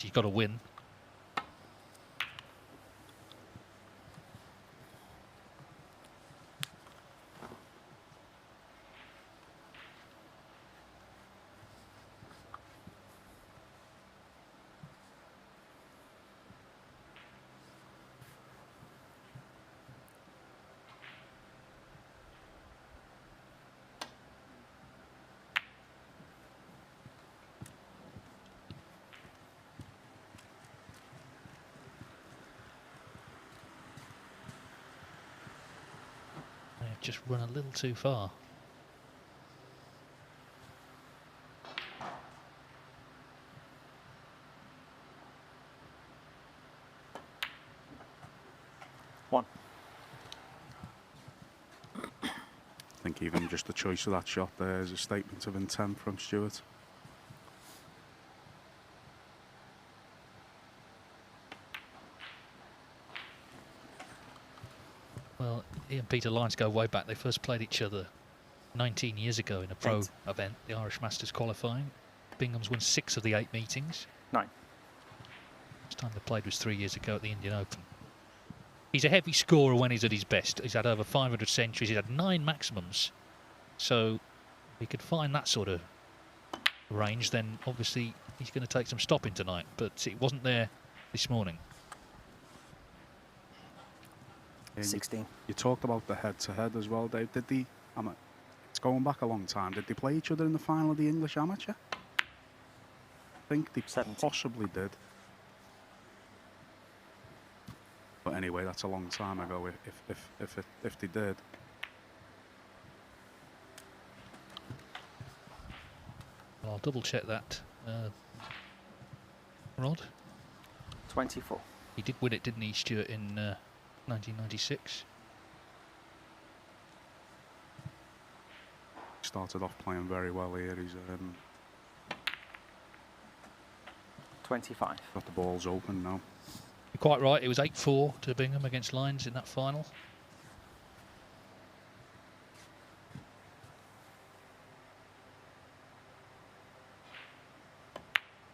You've got to win. They've just run a little too far. One. I think even just the choice of that shot there is a statement of intent from Stuart. Well, he and PeterLines go way back. They first played each other 19 years ago in a pro event, the Irish Masters qualifying. Bingham's won 6 of the 8 meetings. 9. Last time they played was 3 years ago at the Indian Open. He's a heavy scorer when he's at his best. He's had over 500 centuries. He's had 9 maximums. So if he could find that sort of range, then obviously he's going to take some stopping tonight. But it wasn't there this morning. 16. You talked about the head-to-head as well, Dave. Did they? It's going back a long time. Did they play each other in the final of the English Amateur? I think they 17. possibly did. But anyway, that's a long time ago. If they did. Well, I'll double check that. Rod? 24. He did win it, didn't he, Stuart, in 1996? Started off playing very well here. He's 25. got the balls open now. You're quite right. It was 8-4 to Bingham against Lines in that final.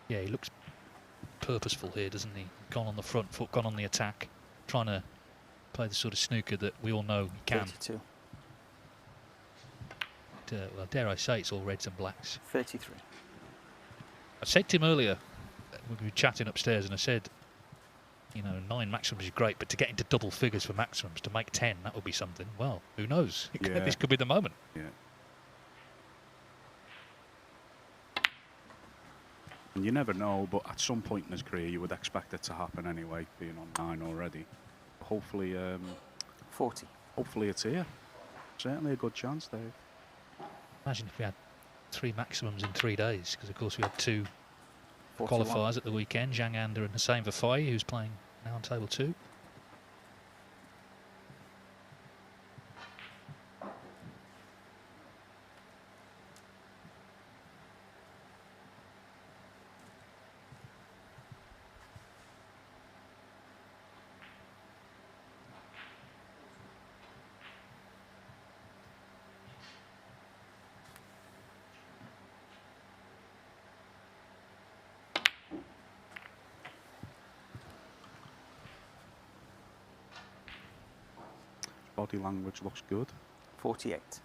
Yeah, he looks purposeful here, doesn't he? Gone on the front foot, gone on the attack, trying to play the sort of snooker that we all know he can. 32. Well, dare I say, it's all reds and blacks. 33. I said to him earlier, we were chatting upstairs, and I said, you know, 9 maximums is great, but to get into double figures for maximums, to make 10, that would be something. Well, who knows? Yeah. This could be the moment. Yeah. And you never know, but at some point in his career, you would expect it to happen anyway, being on 9 already. Hopefully, 40. hopefully it's here. Certainly a good chance, Dave. Imagine if we had 3 maximums in 3 days, because of course we had 2 41. qualifiers at the weekend, Zhang Anda and Hussein Vafai, who's playing now on table 2. Body language looks good. 48. So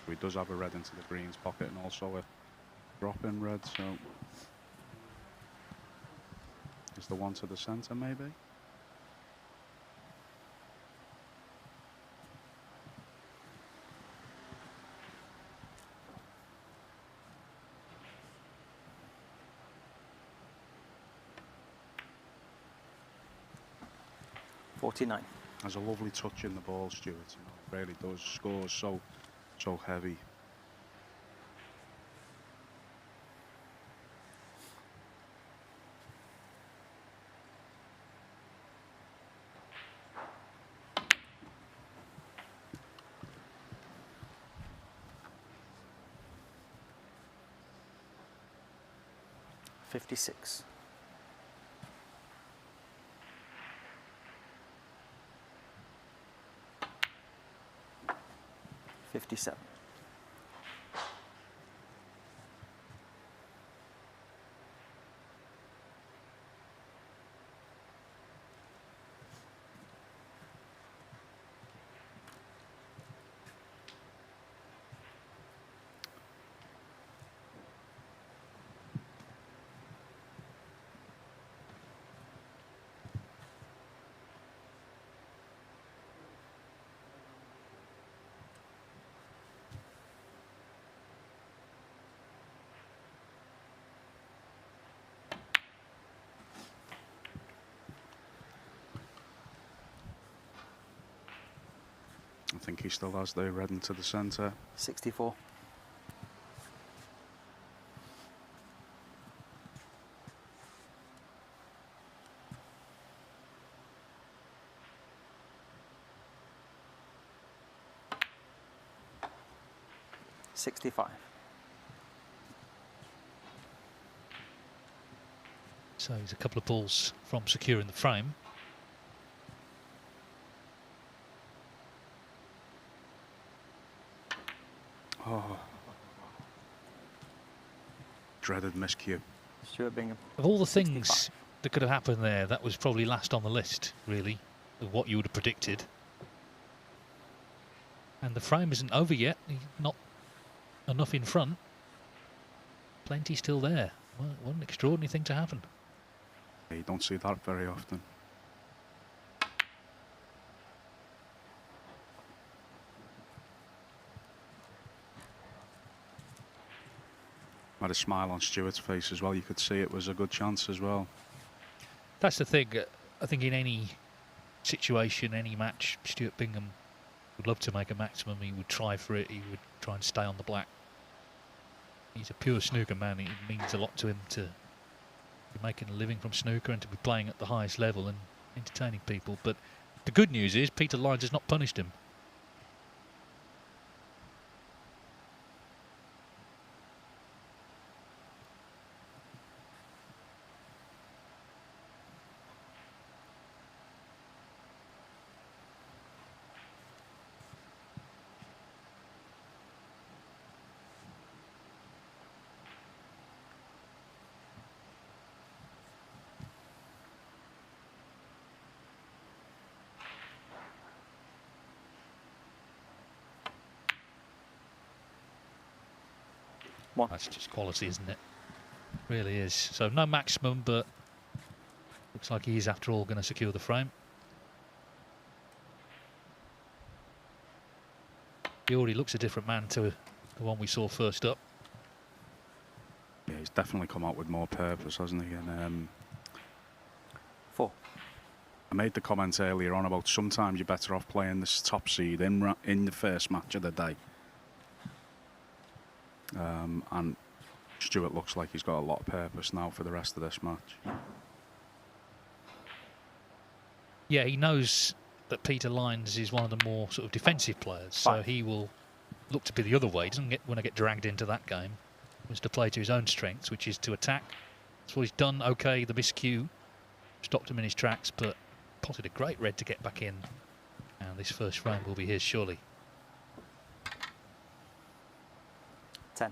he does have a red into the greens pocket and also a drop in red, so is the one to the centre maybe? Has a lovely touch in the ball, Stuart. You know, it really does. Scores so heavy. $56. 57. think he still has the red into the centre. 64. $65. So he's a couple of balls from securing the frame. Oh. Dreaded miscue. Stuart Bingham. Of all the things 65. that could have happened there, that was probably last on the list, really, of what you would have predicted. And the frame isn't over yet. He's not enough in front. Plenty still there. Well, what an extraordinary thing to happen. You don't see that very often. Had a smile on Stuart's face as well. You could see it was a good chance as well. That's the thing. I think in any situation, any match, Stuart Bingham would love to make a maximum. He would try for it. He would try and stay on the black. He's a pure snooker man. It means a lot to him to be making a living from snooker and to be playing at the highest level and entertaining people. But the good news is PeterLines has not punished him. One. That's just quality, isn't it? Really is. So no maximum, but looks like he is, after all, going to secure the frame. He already looks a different man to the one we saw first up. Yeah, he's definitely come out with more purpose, hasn't he? And 4. I made the comment earlier on about sometimes you're better off playing this top seed in the first match of the day. And Stuart looks like he's got a lot of purpose now for the rest of this match. Yeah, he knows that PeterLines is one of the more sort of defensive players, so he will look to be the other way. He doesn't want to get dragged into that game. He wants to play to his own strengths, which is to attack. That's what he's done. Okay, the miscue stopped him in his tracks, but potted a great red to get back in. And this first frame will be his, surely. 10.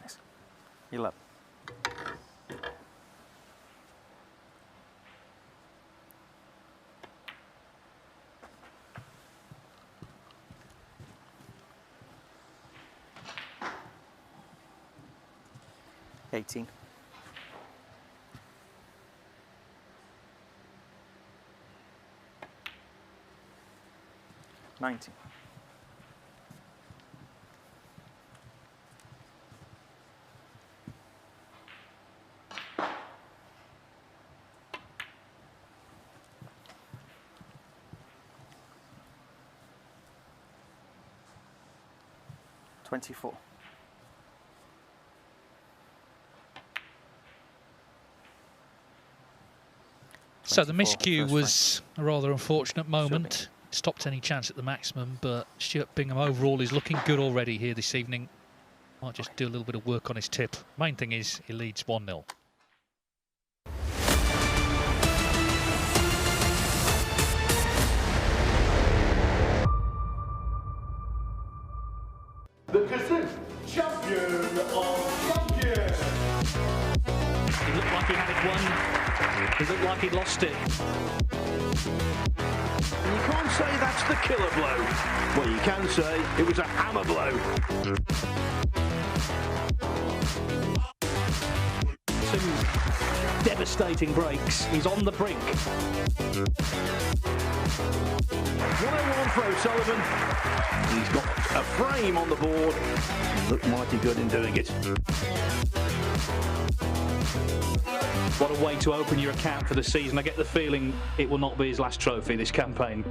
Nice. 11. $18. 19. 24. So the miscue first was a rather unfortunate moment. Stopped any chance at the maximum, but Stuart Bingham overall is looking good already here this evening. Might just do a little bit of work on his tip. Main thing is he leads 1-0. The Kazoo champion of champions. He looked like he had it won. He looked like he'd lost it. You can't say that's the killer blow. Well, you can say it was a hammer blow. Two devastating breaks. He's on the brink. 101 for O'Sullivan. He's got a frame on the board. Looked mighty good in doing it. What a way to open your account for the season. I get the feeling it will not be his last trophy this campaign.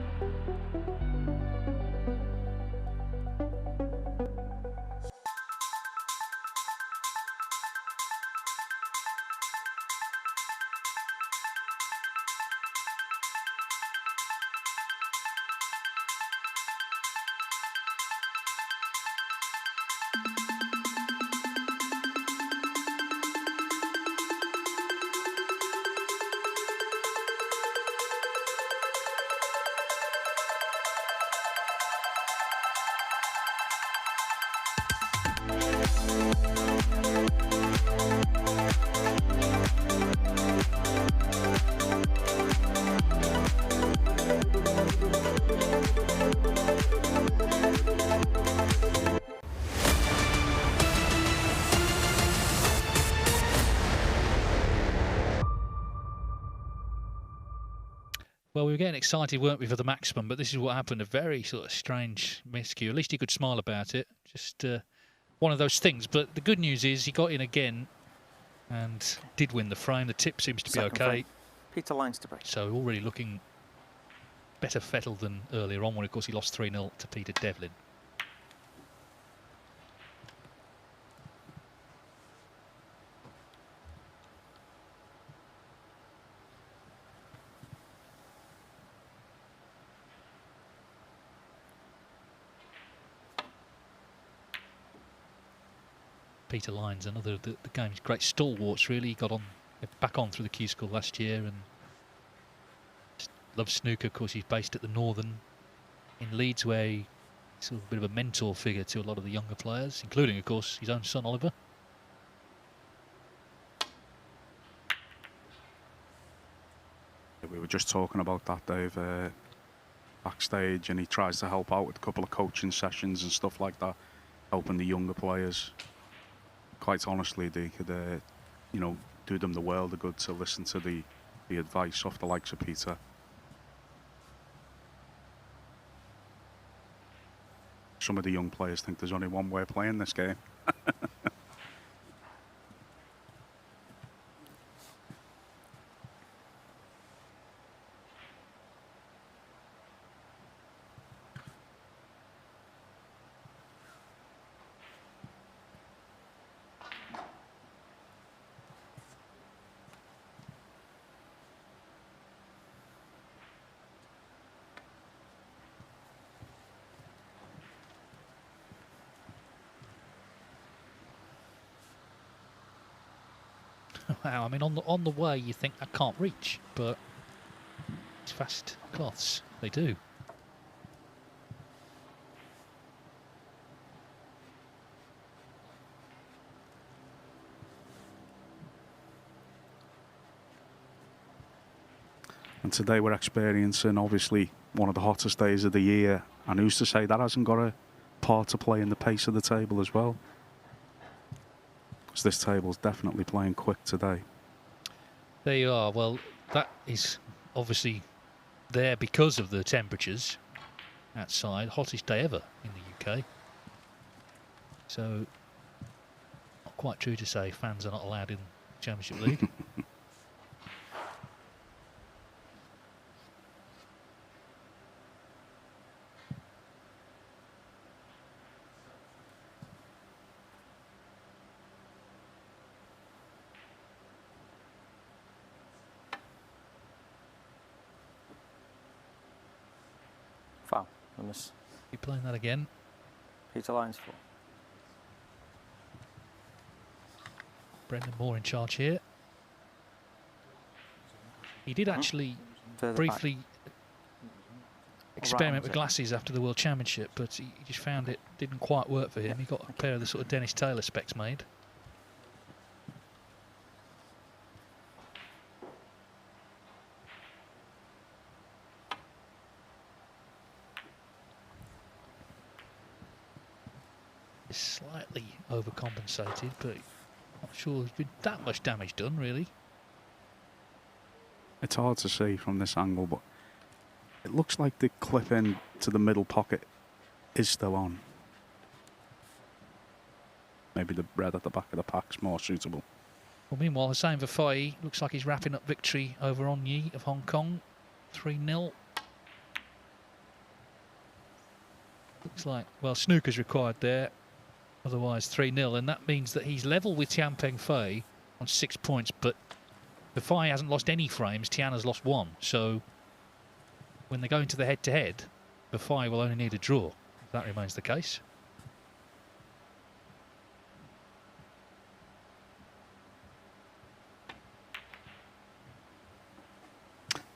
Well, we were getting excited, weren't we, for the maximum, but this is what happened. A very sort of strange miscue. At least he could smile about it. Just one of those things. But the good news is he got in again and did win the frame. The tip seems to be Second okay. frame. PeterLines to break. So already looking better fettled than earlier on when, of course, he lost 3-0 to Peter Devlin. PeterLines, another the game's great stalwarts, really. He got on back on through the Q School last year and loves snooker. Of course, he's based at the Northern in Leeds, where he's sort of a bit of a mentor figure to a lot of the younger players, including, of course, his own son, Oliver. We were just talking about that, Dave, backstage, and he tries to help out with a couple of coaching sessions and stuff like that, helping the younger players. Quite honestly, they could, you know, do them the world of good to listen to the advice of the likes of Peter. Some of the young players think there's only one way of playing this game. Wow, I mean, on the way you think I can't reach, but it's fast cloths. They do. And today we're experiencing, obviously, one of the hottest days of the year. And who's to say that hasn't got a part to play in the pace of the table as well? Because this table's definitely playing quick today. There you are. Well, that is obviously there because of the temperatures outside. Hottest day ever in the UK. So, not quite true to say fans are not allowed in the Championship League. Foul. I miss. You playing that again? PeterLines 4. Brendan Moore in charge here. He did actually Further briefly experiment Around with it. glasses after the World Championship, but he just found it didn't quite work for him. He got a pair of the sort of Dennis Taylor specs made. It's slightly overcompensated, but not sure there's been that much damage done, really. It's hard to see from this angle, but it looks like the clip in to the middle pocket is still on. Maybe the red at the back of the pack's more suitable. Well, meanwhile, Hossein Vafai looks like he's wrapping up victory over Onyi of Hong Kong. 3-0. Looks like, well, snooker's required there. Otherwise 3-0, and that means that he's level with Tian Peng Fei on 6 points, but Vafai hasn't lost any frames, Tian has lost 1. So when they go into the head-to-head, Vafai will only need a draw, if that remains the case.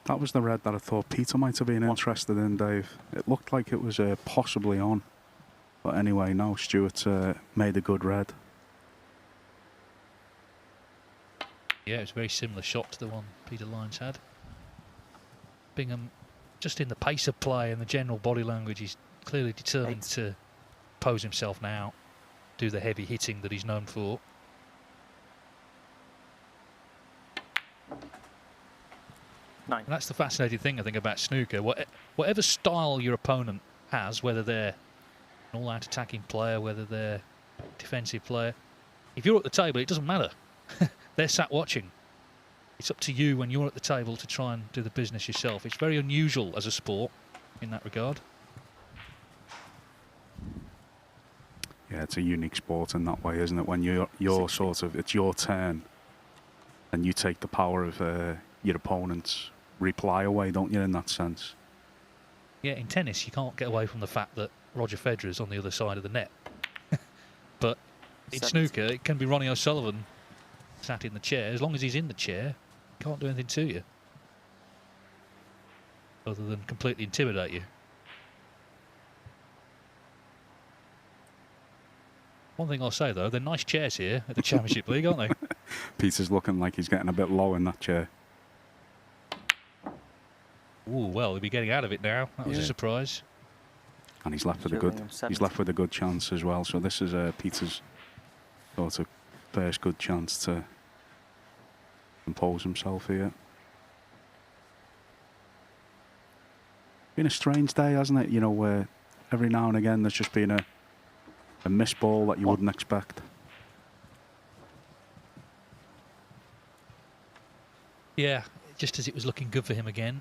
That was the red that I thought Peter might have been interested in, Dave. It looked like it was possibly on. But anyway, no, Stuart made a good red. Yeah, it was a very similar shot to the one PeterLines had. Bingham, just in the pace of play and the general body language, he's clearly determined to pose himself now, do the heavy hitting that he's known for. And that's the fascinating thing, I think, about snooker. Whatever style your opponent has, whether they're an all-out attacking player, whether they're a defensive player, if you're at the table, it doesn't matter. They're sat watching. It's up to you when you're at the table to try and do the business yourself. It's very unusual as a sport in that regard. Yeah, it's a unique sport in that way, isn't it? When you're sort of, it's your turn, and you take the power of your opponent's reply away, don't you, in that sense? Yeah, in tennis, you can't get away from the fact that Roger Federer's on the other side of the net. But in snooker, it can be Ronnie O'Sullivan sat in the chair. As long as he's in the chair, he can't do anything to you, other than completely intimidate you. One thing I'll say, though, they're nice chairs here at the Championship League, aren't they? Peter's looking like he's getting a bit low in that chair. Ooh, well, he'll be getting out of it now. That was a surprise. And he's left with a good. He's left with a good chance as well. So this is Peter's sort of first good chance to impose himself here. Been a strange day, hasn't it? You know, where every now and again there's just been a missed ball that you wouldn't expect. Yeah, just as it was looking good for him again.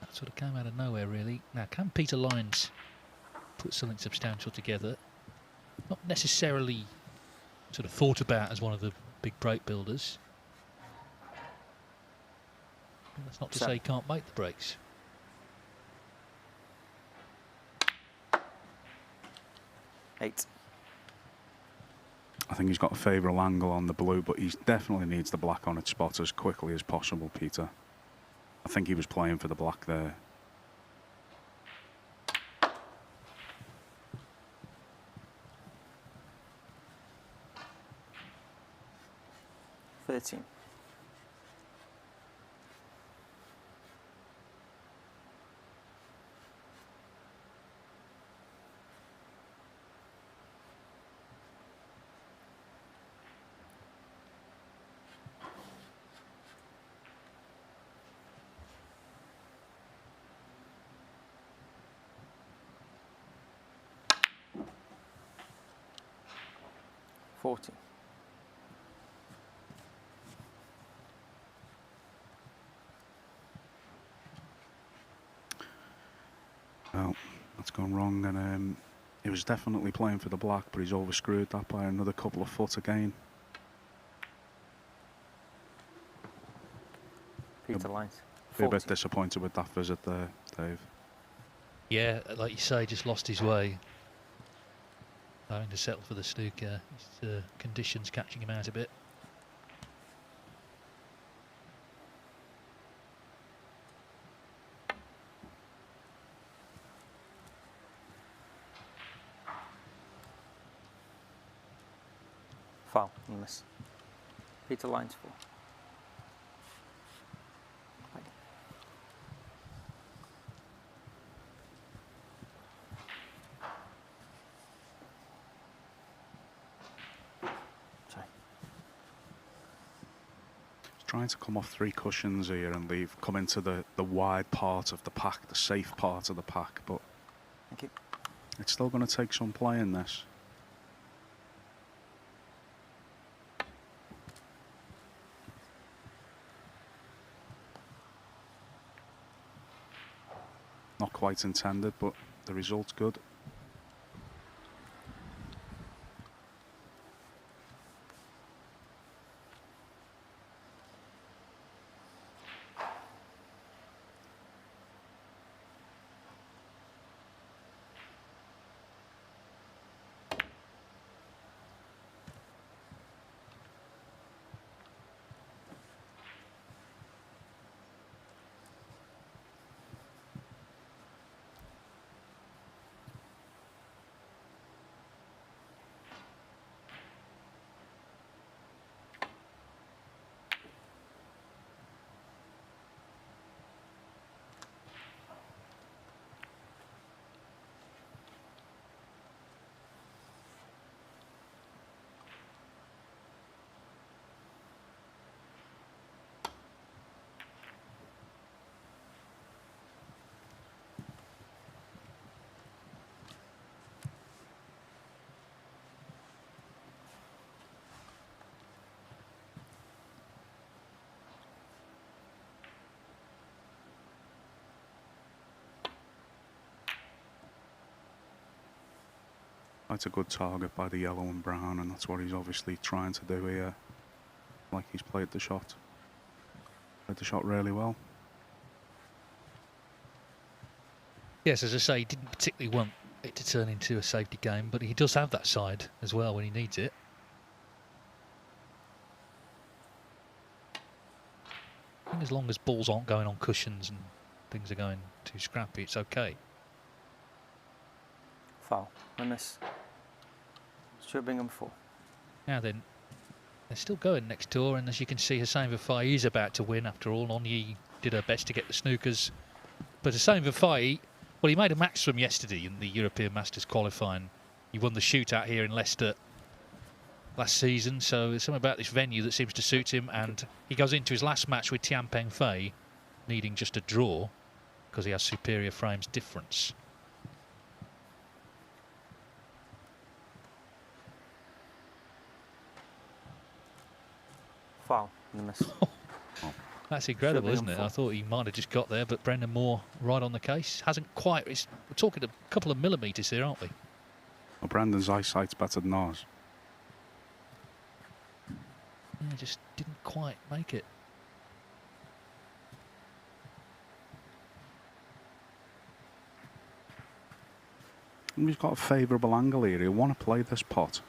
That sort of came out of nowhere, really. Now, can PeterLines put something substantial together? Not necessarily sort of thought about as one of the big break builders. But that's not to say he can't make the breaks. I think he's got a favourable angle on the blue, but he definitely needs the black on its spot as quickly as possible, Peter. I think he was playing for the black there. Well, that's gone wrong, and he was definitely playing for the black, but he's overscrewed that by another couple of foot again. PeterLines. Be a bit disappointed with that visit there, Dave. Yeah, like you say, just lost his way. Having to settle for the snooker. His conditions catching him out a bit. Foul, miss. PeterLines 4. Trying to come off 3 cushions here and come into the wide part of the pack, the safe part of the pack, but it's still going to take some play in this. quite intended, but the result's good. That's a good target by the yellow and brown, and that's what he's obviously trying to do here. Like he's played the shot. Played the shot really well. Yes, as I say, he didn't particularly want it to turn into a safety game, but he does have that side as well when he needs it. I think as long as balls aren't going on cushions and things are going too scrappy, it's okay. Foul. I miss. Stuart Bingham 4. Now then, they're still going next door, and as you can see, Hussein Vafai is about to win after all. Onyi did her best to get the snookers. But Hussein Vafai, well, he made a maximum yesterday in the European Masters qualifying. He won the shootout here in Leicester last season, so there's something about this venue that seems to suit him, and he goes into his last match with Tian Peng Fei needing just a draw because he has superior frames difference. Foul. I miss. That's incredible, Stuart isn't it? Bingham I thought he might have just got there, but Brendan Moore right on the case. Hasn't quite. We're talking a couple of millimetres here, aren't we? Well, Brandon's eyesight's better than ours. Yeah, just didn't quite make it. And he's got a favourable angle here. He'll want to play this pot.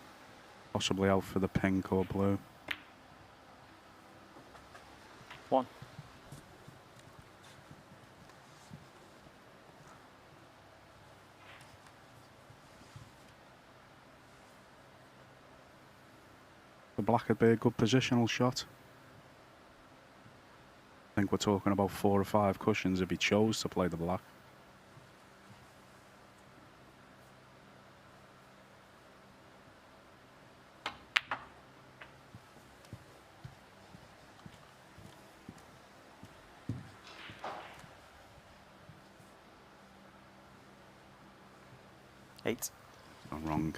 Possibly out for the pink or blue. 1. The black would be a good positional shot. I think we're talking about 4 or 5 cushions if he chose to play the black. Eight. Not wrong.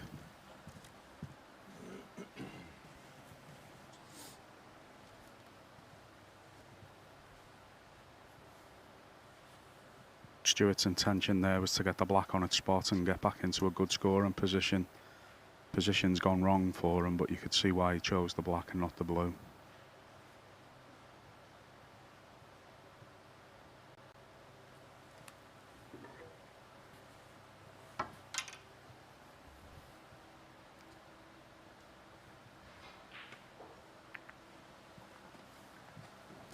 Stuart's intention there was to get the black on its spot and get back into a good scoring position. Position's gone wrong for him, but you could see why he chose the black and not the blue.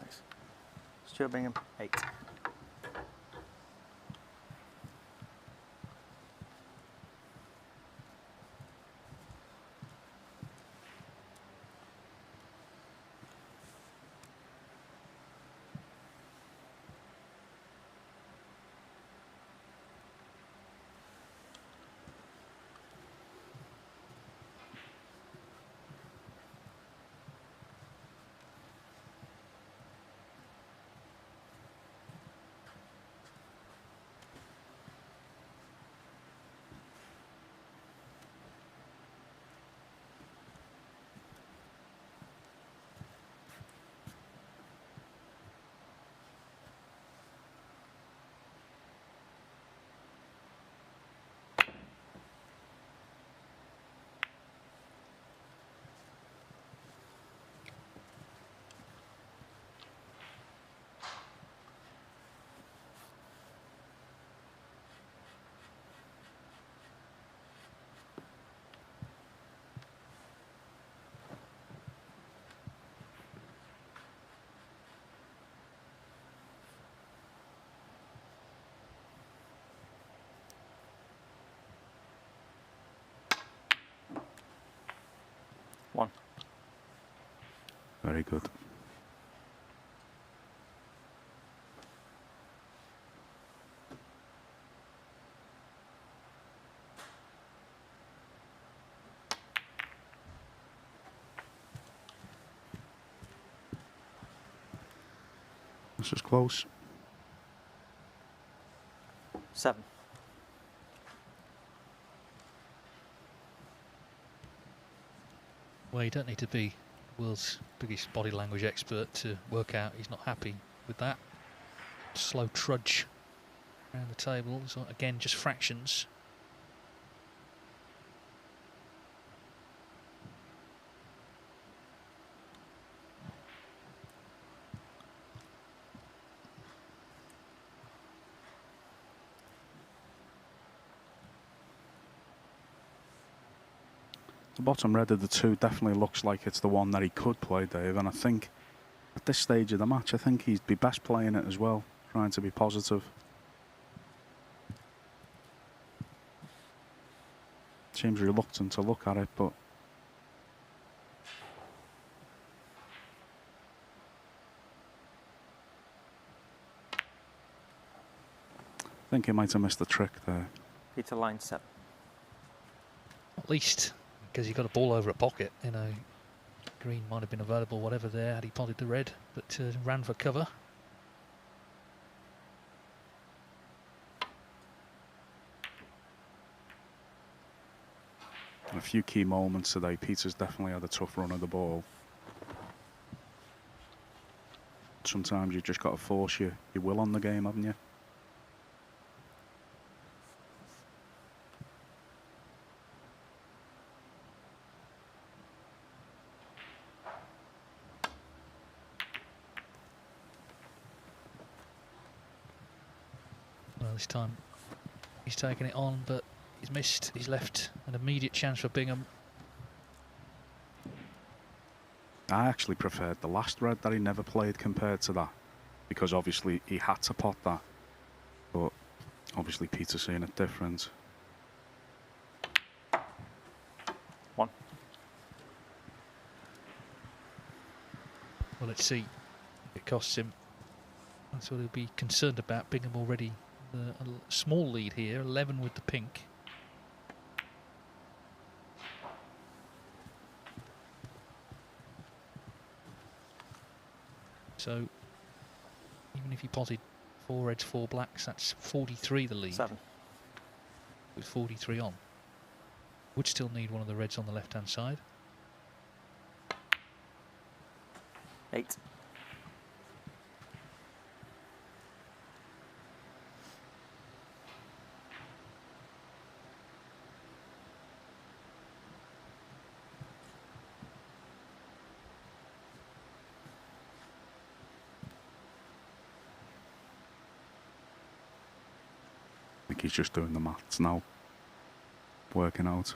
Nice. Stuart Bingham 8. Very good. This is close. 7. Well, you don't need to be the world's biggest body language expert to work out he's not happy with that. Slow trudge around the table. So again, just fractions. The bottom red of the two definitely looks like it's the one that he could play, Dave, and I think at this stage of the match, I think he'd be best playing it as well, trying to be positive. Seems reluctant to look at it, but I think he might have missed the trick there. PeterLines 7. At least, because he got a ball over a pocket, you know, green might have been available, whatever there, had he potted the red, but ran for cover. In a few key moments today, Peter's definitely had a tough run of the ball. Sometimes you've just got to force your will on the game, haven't you? Well, this time he's taken it on, but he's missed. He's left an immediate chance for Bingham. I actually preferred the last red that he never played compared to that, because obviously he had to pot that, but obviously Peter's seeing it different. 1. Well, let's see if it costs him. That's what he'll be concerned about. Bingham already a small lead here, 11 with the pink. So even if he potted 4 reds, 4 blacks, that's 43 the lead. 7. With 43 on. Would still need one of the reds on the left-hand side. 8. I think he's just doing the maths now, working out.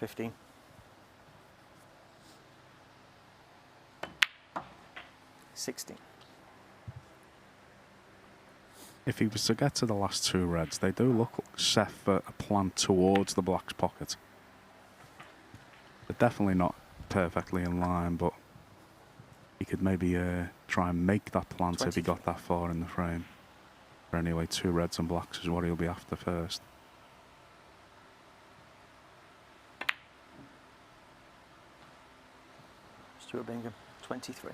$15. 16. If he was to get to the last 2 reds, they do look set for a plant towards the black's pocket. They're definitely not perfectly in line, but he could maybe try and make that plant 20. if he got that far in the frame. But anyway, 2 reds and blacks is what he'll be after first. Stuart Bingham 23.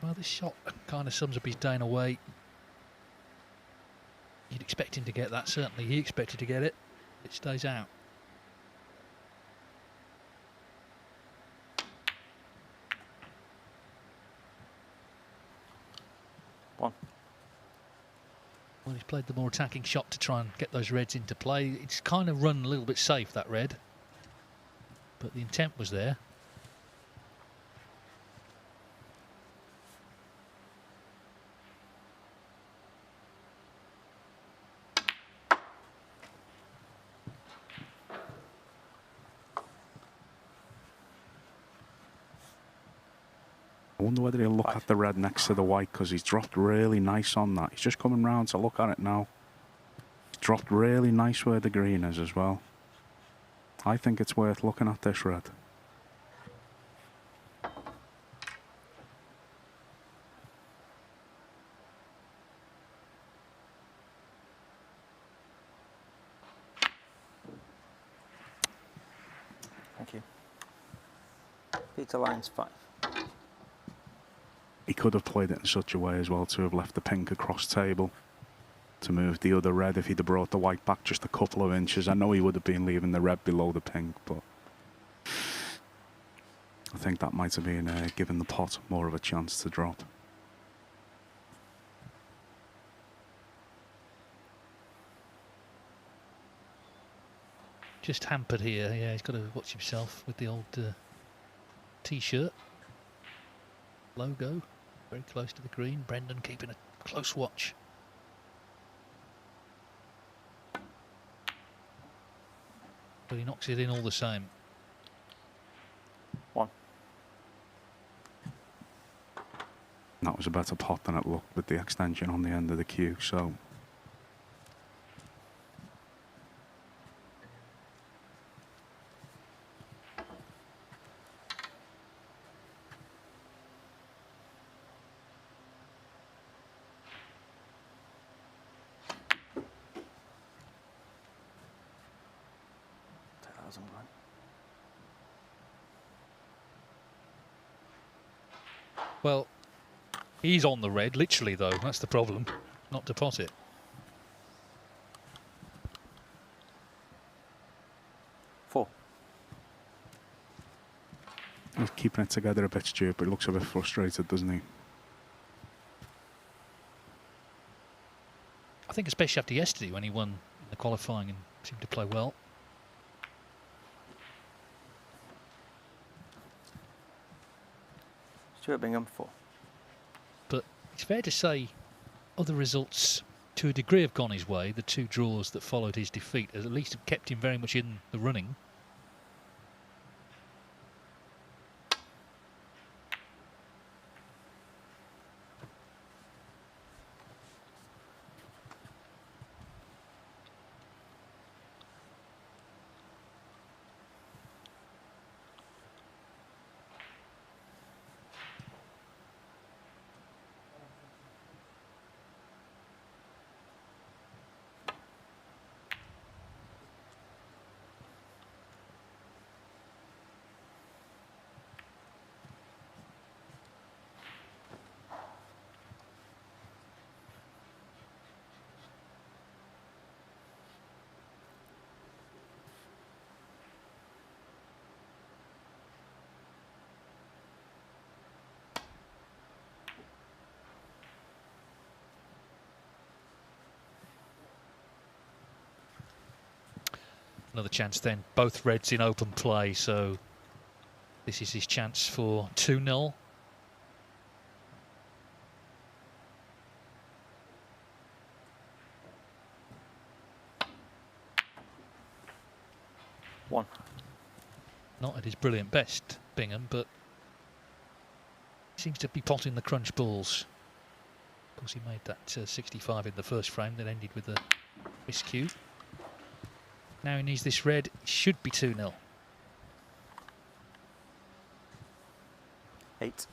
Well, this shot kind of sums up his day in a way. You'd expect him to get that, certainly he expected to get it. It stays out. One. Well, he's played the more attacking shot to try and get those reds into play. It's kind of run a little bit safe, that red. But the intent was there. I wonder whether he'll look 5. at the red next to the white, because he's dropped really nice on that. He's just coming round to look at it now. He's dropped really nice where the green is as well. I think it's worth looking at this red. Thank you. PeterLines 5. He could have played it in such a way as well to have left the pink across table to move the other red if he'd have brought the white back just a couple of inches. I know he would have been leaving the red below the pink, but I think that might have been giving the pot more of a chance to drop. Just hampered here. Yeah, he's got to watch himself with the old T-shirt logo. Very close to the green. Brendan keeping a close watch. But he knocks it in all the same. 1. That was a better pot than it looked with the extension on the end of the cue, so... Well, he's on the red, literally, though. That's the problem. Not to pot it. 4. He's keeping it together a bit, Stuart, but he looks a bit frustrated, doesn't he? I think especially after yesterday when he won in the qualifying and seemed to play well. Stuart Bingham 4. But it's fair to say other results to a degree have gone his way. The 2 draws that followed his defeat at least have kept him very much in the running. Another chance then. Both reds in open play, so this is his chance for 2-0. One. Not at his brilliant best, Bingham, but seems to be potting the crunch balls. Of course, he made that 65 in the first frame that ended with a miscue. Now he needs this red. It should be 2-0. 8.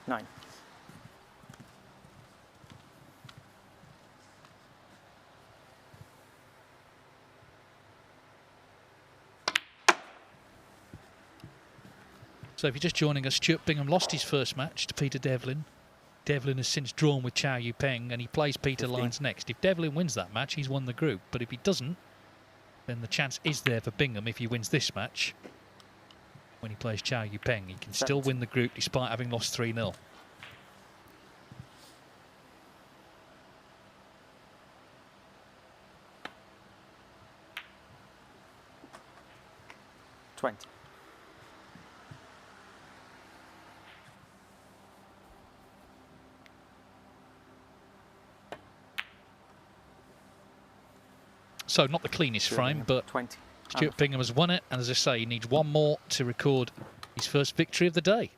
9. So if you're just joining us, Stuart Bingham lost his first match to Peter Devlin. Devlin has since drawn with Chow Yu Peng, and he plays PeterLines next. If Devlin wins that match, he's won the group. But if he doesn't, then the chance is there for Bingham if he wins this match. When he plays Chow Yu Peng, he can still win the group despite having lost 3-0. So not the cleanest frame, but 20. Stuart Bingham has won it, and as I say, he needs one more to record his first victory of the day.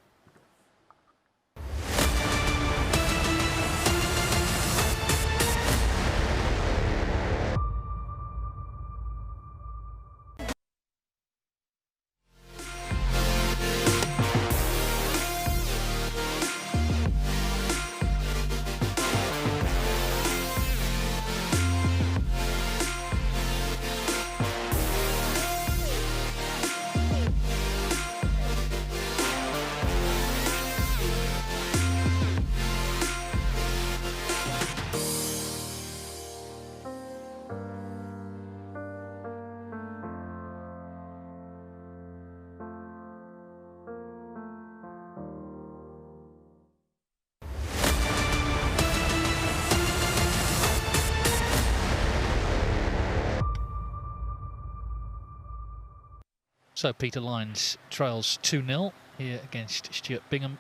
So PeterLines trails 2-0 here against Stuart Bingham,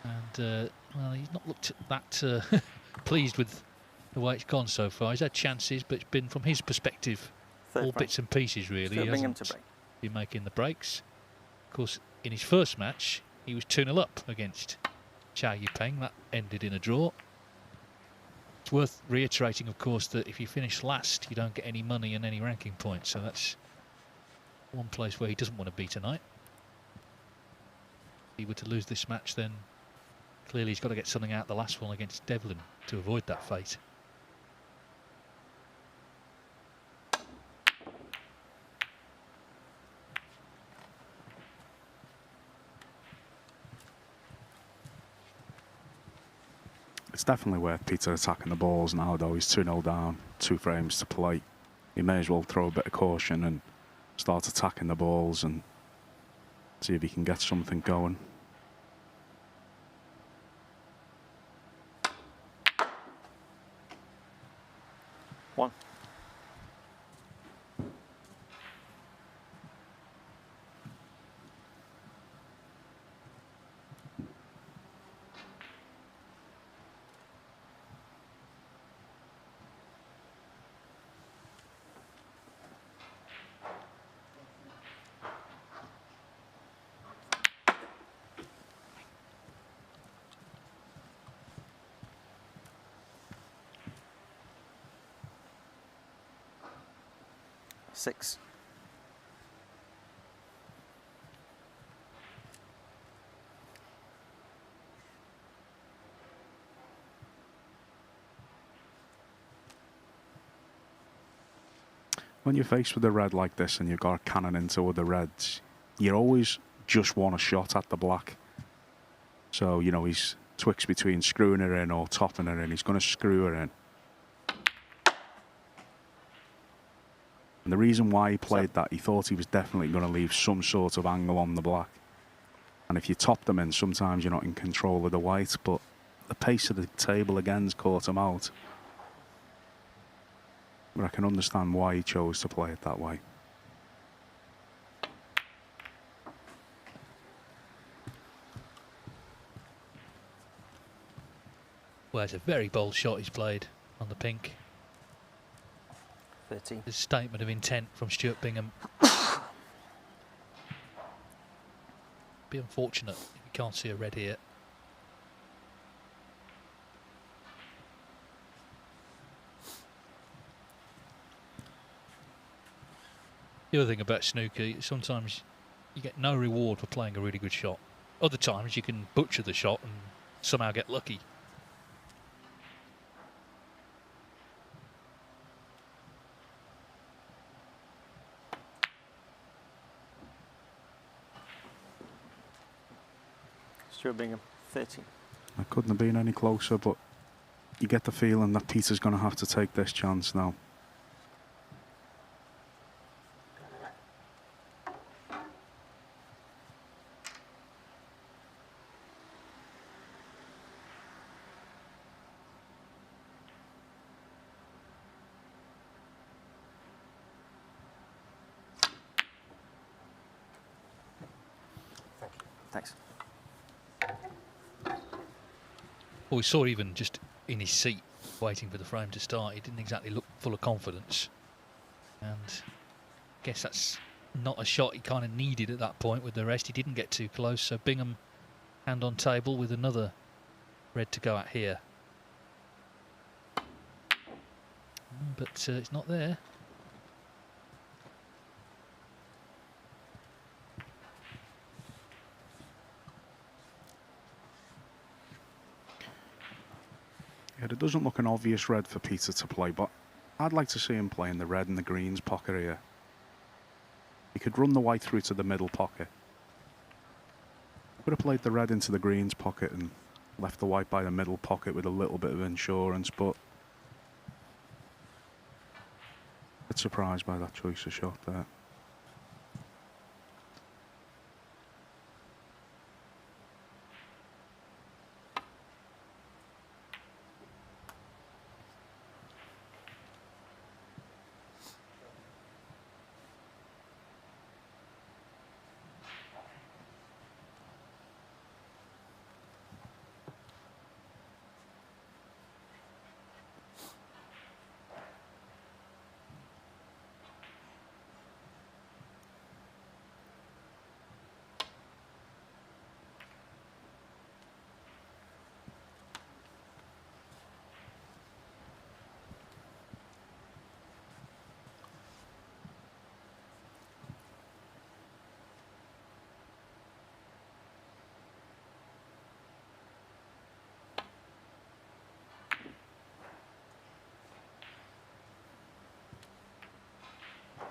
and well, he's not looked that pleased with the way it's gone so far. He's had chances, but it's been, from his perspective, all bits and pieces really. Stuart He Bingham hasn't to break. been making the breaks. Of course, in his first match, he was 2-0 up against Chow Yupeng. That ended in a draw. It's worth reiterating, of course, that if you finish last, you don't get any money and any ranking points. So that's one place where he doesn't want to be tonight. If he were to lose this match, then clearly he's got to get something out the last one against Devlin to avoid that fate. It's definitely worth Peter attacking the balls now, though. He's 2-0 down, 2 frames to play. He may as well throw a bit of caution and start attacking the balls and see if he can get something going. One. Six. When you're faced with a red like this and you've got a cannon into other reds, you always just want a shot at the black. So, you know, he's twixt between screwing her in or topping her in. He's going to screw her in. And the reason why he played that, he thought he was definitely going to leave some sort of angle on the black. And if you top them in, sometimes you're not in control of the white, but the pace of the table again's caught him out. But I can understand why he chose to play it that way. Well, it's a very bold shot he's played on the pink. 13. There's a statement of intent from Stuart Bingham. Be unfortunate if you can't see a red here. The other thing about snooker, sometimes you get no reward for playing a really good shot. Other times you can butcher the shot and somehow get lucky. Stuart Bingham, 13. I couldn't have been any closer, but you get the feeling that Peter's going to have to take this chance now. Thanks. Well, we saw even just in his seat, waiting for the frame to start, he didn't exactly look full of confidence. And guess that's not a shot he kind of needed at that point with the rest. He didn't get too close, so Bingham hand on table with another red to go at here. But it's not there. Yeah, it doesn't look an obvious red for Peter to play, but I'd like to see him play in the red and the greens pocket here. He could run the white through to the middle pocket. Could have played the red into the greens pocket and left the white by the middle pocket with a little bit of insurance, but a bit surprised by that choice of shot there.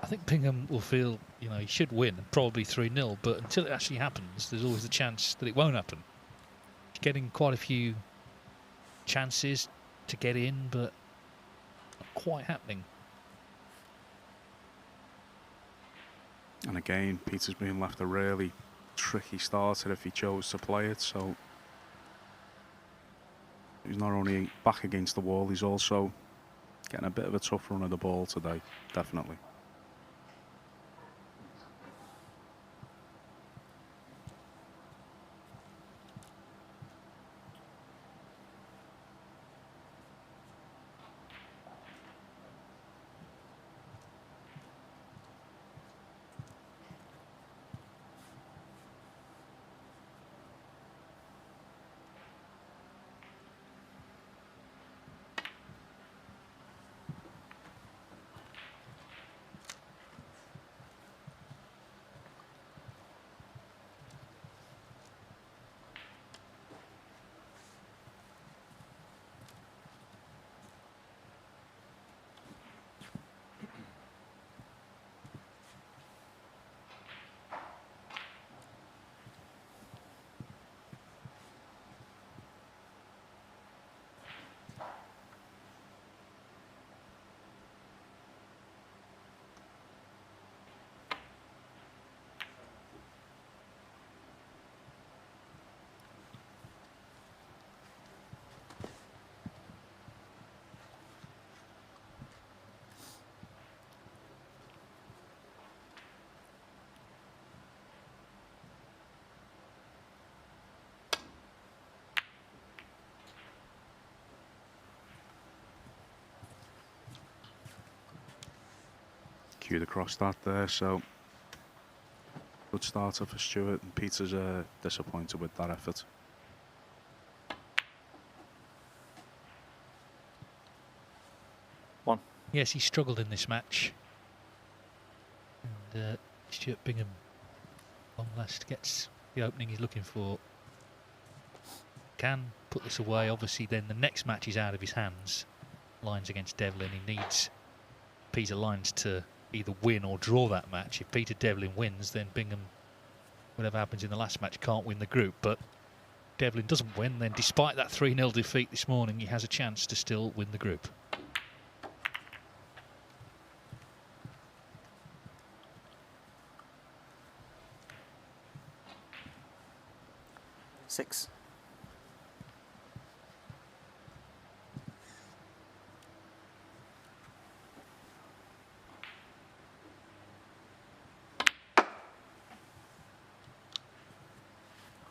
I think Bingham will feel, you know, he should win, probably 3-0, but until it actually happens, there's always the chance that it won't happen. He's getting quite a few chances to get in, but not quite happening. And again, Peter's being left a really tricky starter if he chose to play it, so he's not only back against the wall, he's also getting a bit of a tough run of the ball today, definitely. Cued across that there, so good starter for Stuart, and Peter's disappointed with that effort. One. Yes, he struggled in this match. And Stuart Bingham, long last, gets the opening he's looking for. Can put this away, obviously then the next match is out of his hands. Lines against Devlin, he needs PeterLines to either win or draw that match. If Peter Devlin wins, then Bingham, whatever happens in the last match, can't win the group. But Devlin doesn't win, then despite that 3-0 defeat this morning, he has a chance to still win the group. Six.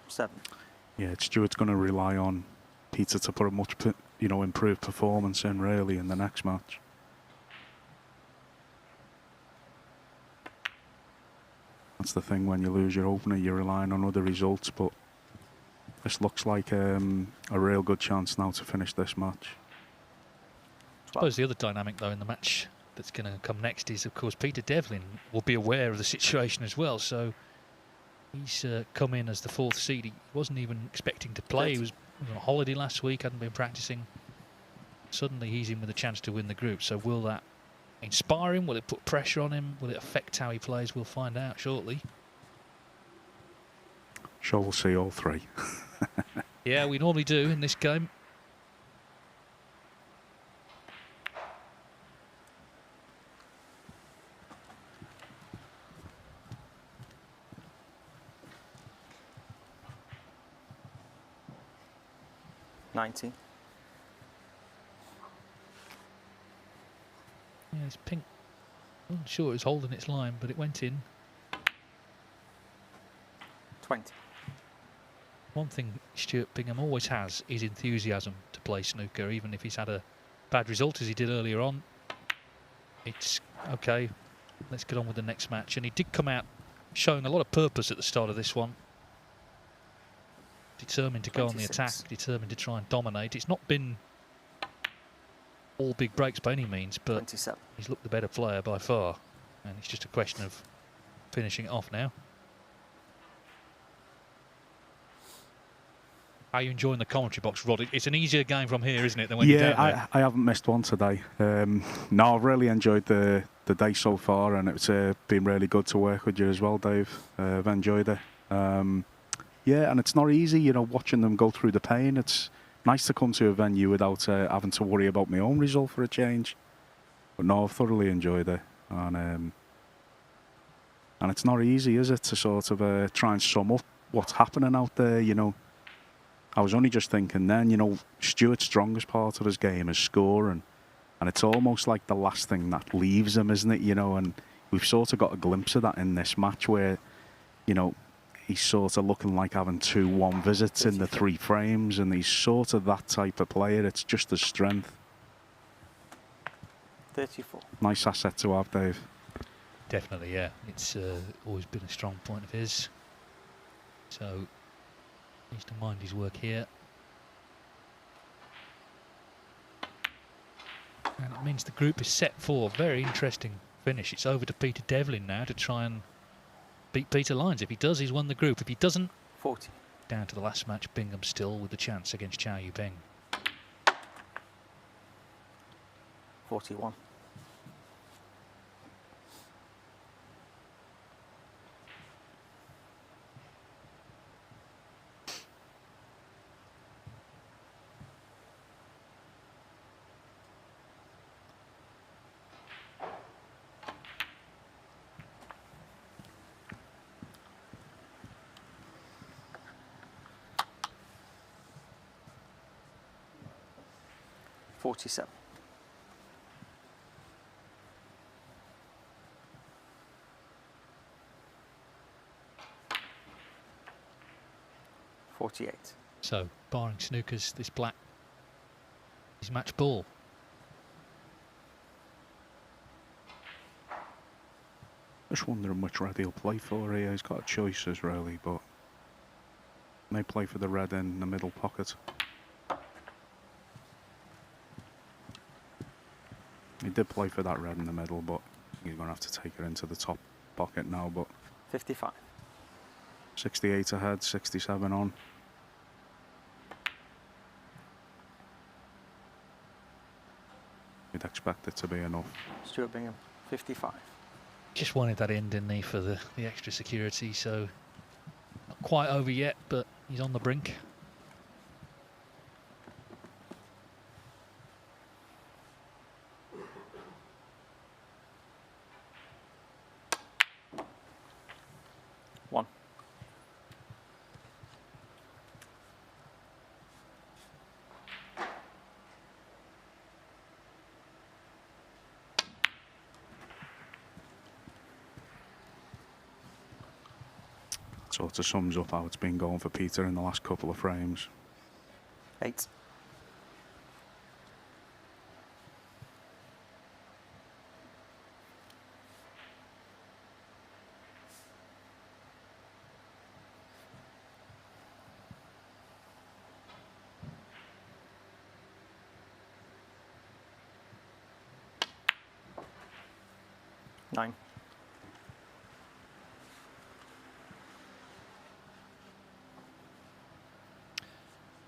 Seven. Yeah, Stuart's going to rely on Peter to put a much, improved performance in really in the next match. That's the thing, when you lose your opener, you're relying on other results, but this looks like a real good chance now to finish this match. I suppose the other dynamic, though, in the match that's going to come next is, of course, Peter Devlin will be aware of the situation as well. So he's come in as the 4th seed. He wasn't even expecting to play. He was on holiday last week, hadn't been practicing. Suddenly he's in with a chance to win the group. So will that inspire him? Will it put pressure on him? Will it affect how he plays? We'll find out shortly. Sure, we'll see all 3. Yeah, we normally do in this game. $90. Yeah, it's pink. I'm not sure it was holding its line, but it went in. 20. One thing Stuart Bingham always has is enthusiasm to play snooker, even if he's had a bad result as he did earlier on. It's okay, let's get on with the next match. And he did come out showing a lot of purpose at the start of this one. Determined to go on the attack, determined to try and dominate. It's not been all big breaks by any means, but 27. He's looked the better player by far. And it's just a question of finishing it off now. How are you enjoying the commentary box, Rod? It's an easier game from here, isn't it, than when you're down there? I haven't missed one today. No, I've really enjoyed the day so far, and it's been really good to work with you as well, Dave. I've enjoyed it. Yeah, and it's not easy, you know, watching them go through the pain. It's nice to come to a venue without having to worry about my own result for a change. But no, I've thoroughly enjoyed it. And it's not easy, is it, to sort of try and sum up what's happening out there, you know. I was only just thinking then, you know, Stuart's strongest part of his game is scoring. And it's almost like the last thing that leaves him, isn't it, you know. And we've sort of got a glimpse of that in this match where, you know, he's sort of looking like having 2-1 visits in the 3 frames, and he's sort of that type of player. It's just his strength. 34. Nice asset to have, Dave. Definitely, yeah. It's always been a strong point of his. So, needs to mind his work here. And it means the group is set for a very interesting finish. It's over to Peter Devlin now to try and beat PeterLines. If he does, he's won the group. If he doesn't, 40. Down to the last match, Bingham still with the chance against Chow Yu Peng. 41. $47. $48. So, barring snookers, this black is match ball. Just wondering which red he'll play for here. He's got choices really, but may play for the red in the middle pocket. He did play for that red in the middle, but he's going to have to take it into the top pocket now. But 55. 68 ahead, 67 on. You'd expect it to be enough. Stuart Bingham, 55. Just wanted that in, didn't he, for the extra security, so not quite over yet, but he's on the brink. One. Sort of sums up how it's been going for Peter in the last couple of frames. 8. 9.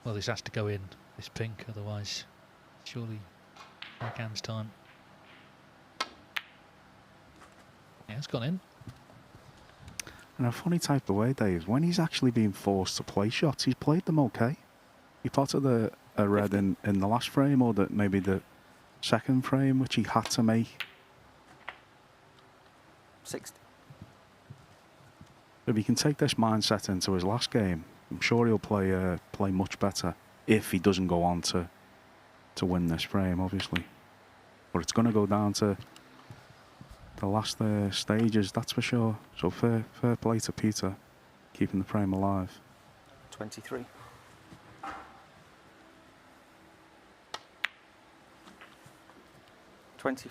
Well, this has to go in, this pink, otherwise surely backhand's time. Yeah, it's gone in. In a funny type of way, Dave, when he's actually being forced to play shots, he's played them okay. He potted a red in the last frame, or maybe the second frame, which he had to make. 60. If he can take this mindset into his last game, I'm sure he'll play much better if he doesn't go on to win this frame, obviously. But it's going to go down to the last stages, that's for sure. So fair play to Peter, keeping the frame alive. 23. $24.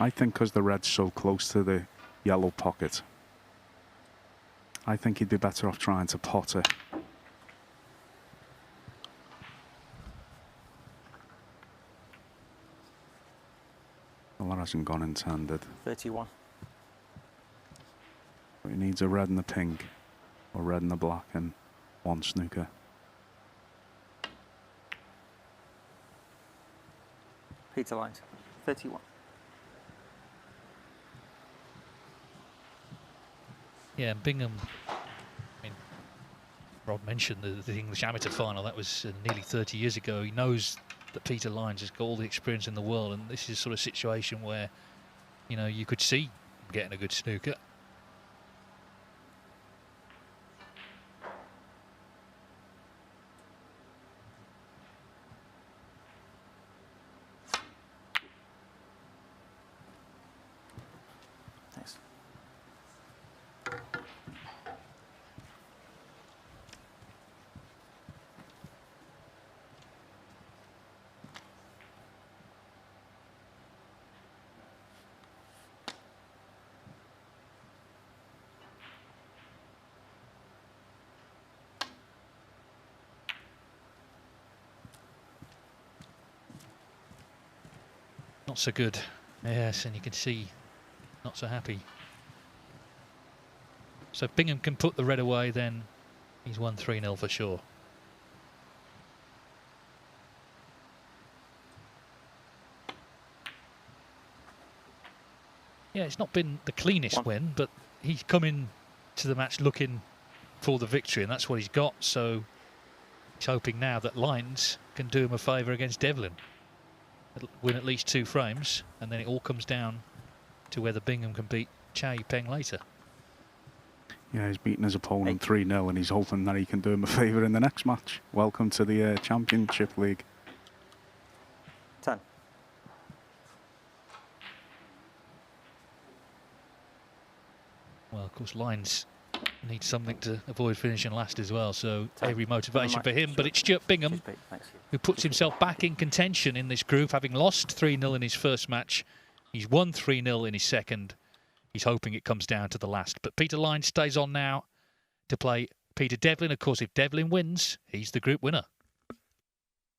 I think because the red's so close to the yellow pocket, I think he'd be better off trying to pot it. Well, that hasn't gone intended. 31. But he needs a red and a pink, or red and a black, and 1 snooker. PeterLines. 31. Yeah, and Bingham, I mean, Rod mentioned the English amateur final. That was nearly 30 years ago. He knows that PeterLines has got all the experience in the world, and this is sort of situation where, you know, you could see him getting a good snooker. Thanks. Not so good. Yes, and you can see not so happy. So if Bingham can put the red away, then he's won 3-0 for sure. Yeah, it's not been the cleanest win, but he's come in to the match looking for the victory, and that's what he's got. So he's hoping now that Lines can do him a favour against Devlin. Win at least 2 frames, and then it all comes down to whether Bingham can beat Chow Yupeng later. Yeah, he's beaten his opponent 3-0, and he's hoping that he can do him a favour in the next match. Welcome to the Championship League. 10. Well, of course, Lines needs something to avoid finishing last as well, so 10. every motivation for him. But it's Stuart Bingham who puts himself back in contention in this group, having lost 3-0 in his first match. He's won 3-0 in his second. He's hoping it comes down to the last. But PeterLines stays on now to play Peter Devlin. Of course, if Devlin wins, he's the group winner.